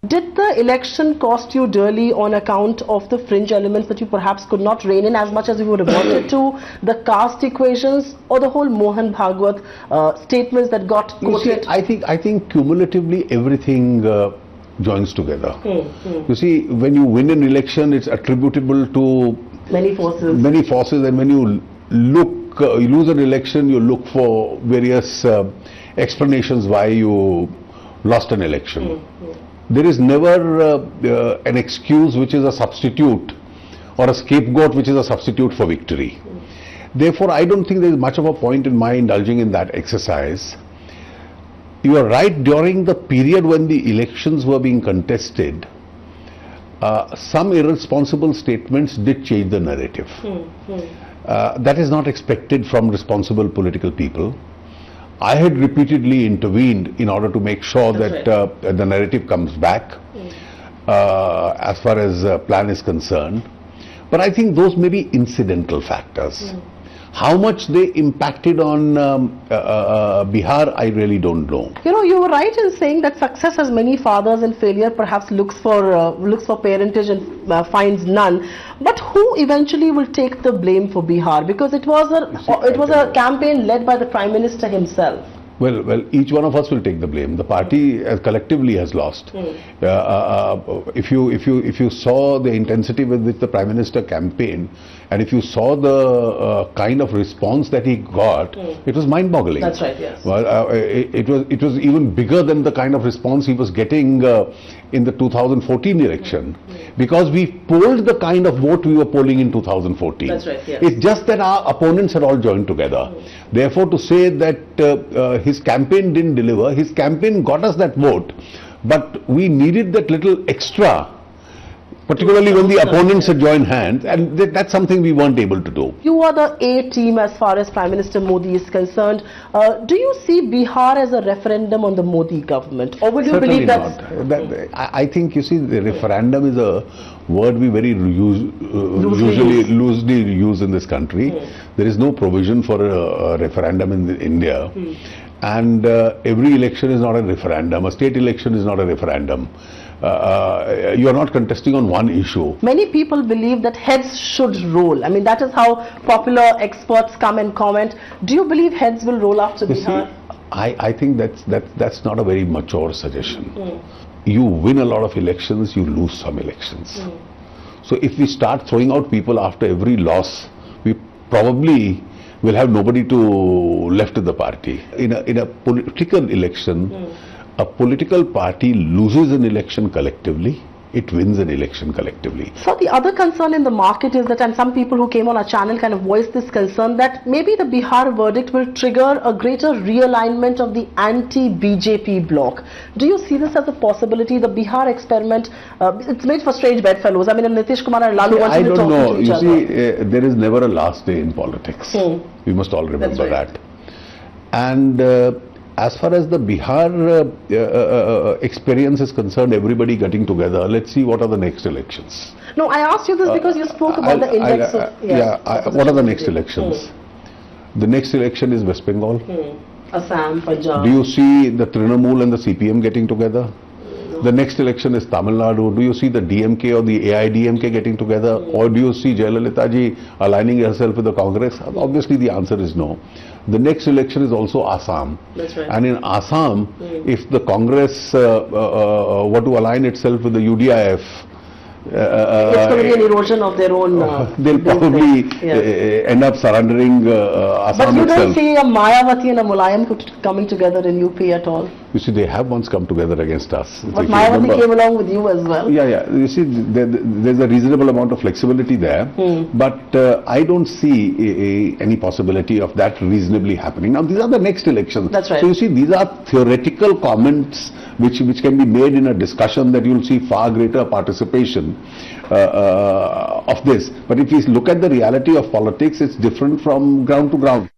Did the election cost you dearly on account of the fringe elements that you perhaps could not rein in as much as you would have wanted to, the caste equations, or the whole Mohan Bhagwat statements that got quoted? See, I think cumulatively everything joins together. You see, when you win an election, it's attributable to many forces, and when you you lose an election, you look for various explanations why you lost an election. There is never an excuse which is a substitute, or a scapegoat which is a substitute for victory. Therefore, I don't think there is much of a point in my indulging in that exercise. You are right, during the period when the elections were being contested, some irresponsible statements did change the narrative. That is not expected from responsible political people. I had repeatedly intervened in order to make sure that the narrative comes back as far as plan is concerned. But I think those may be incidental factors. How much they impacted on Bihar, I really don't know. You know, you were right in saying that success has many fathers and failure perhaps looks for parentage and finds none. But who eventually will take the blame for Bihar? Because it was a campaign led by the Prime Minister himself. Well, each one of us will take the blame. The party collectively has lost. If you saw the intensity with which the Prime Minister campaigned, and if you saw the kind of response that he got, it was mind-boggling. That's right. Yes. Well, it was even bigger than the kind of response he was getting in the 2014 election, because we polled the kind of vote we were polling in 2014. That's right. Yes. It's just that our opponents had all joined together. Therefore, to say that his campaign didn't deliver, his campaign got us that vote, but we needed that little extra, particularly when the opponents had joined hands, and that's something we weren't able to do. You are the A team as far as Prime Minister Modi is concerned. Do you see Bihar as a referendum on the Modi government, or will you Certainly believe that? I think, you see, the referendum is a word we very loosely use in this country. There is no provision for a referendum in India. And every election is not a referendum. A state election is not a referendum. You are not contesting on one issue. Many people believe that heads should roll. I mean, that is how popular experts come and comment. Do you believe heads will roll after Bihar? I think that's not a very mature suggestion. You win a lot of elections, you lose some elections. So if we start throwing out people after every loss, we probably will have nobody left in the party. In a political election, a political party loses an election collectively, it wins an election collectively. So the other concern in the market is that, and some people who came on our channel kind of voiced this concern, that maybe the Bihar verdict will trigger a greater realignment of the anti-BJP bloc. Do you see this as a possibility? The Bihar experiment, it's made for strange bedfellows. I mean, Nitish Kumar and Lalu wanted to talk to each other. You see, there is never a last day in politics. We must all remember that. And as far as the Bihar experience is concerned, everybody getting together, let's see what are the next elections. No, I asked you this because you spoke about the index of... what are the next elections? The next election is West Bengal. Assam, Punjab. Do you see the Trinamool and the CPM getting together? The next election is Tamil Nadu. Do you see the DMK or the AIDMK getting together? Or do you see Jayalalitha ji aligning herself with the Congress? Obviously the answer is no. The next election is also Assam. That's right. And in Assam, if the Congress were to align itself with the UDIF, it's going to be an erosion of their own... they'll probably end up surrendering Assam But you itself. don't see a Mayawati and a Mulayam coming together in UP at all? You see, they have once come together against us. But Mayawati came along with you as well. Yeah. You see, there's a reasonable amount of flexibility there. But I don't see any possibility of that reasonably happening. Now, these are the next elections. That's right. So you see, these are theoretical comments which can be made in a discussion that you'll see far greater participation of this. But if you look at the reality of politics, it's different from ground to ground.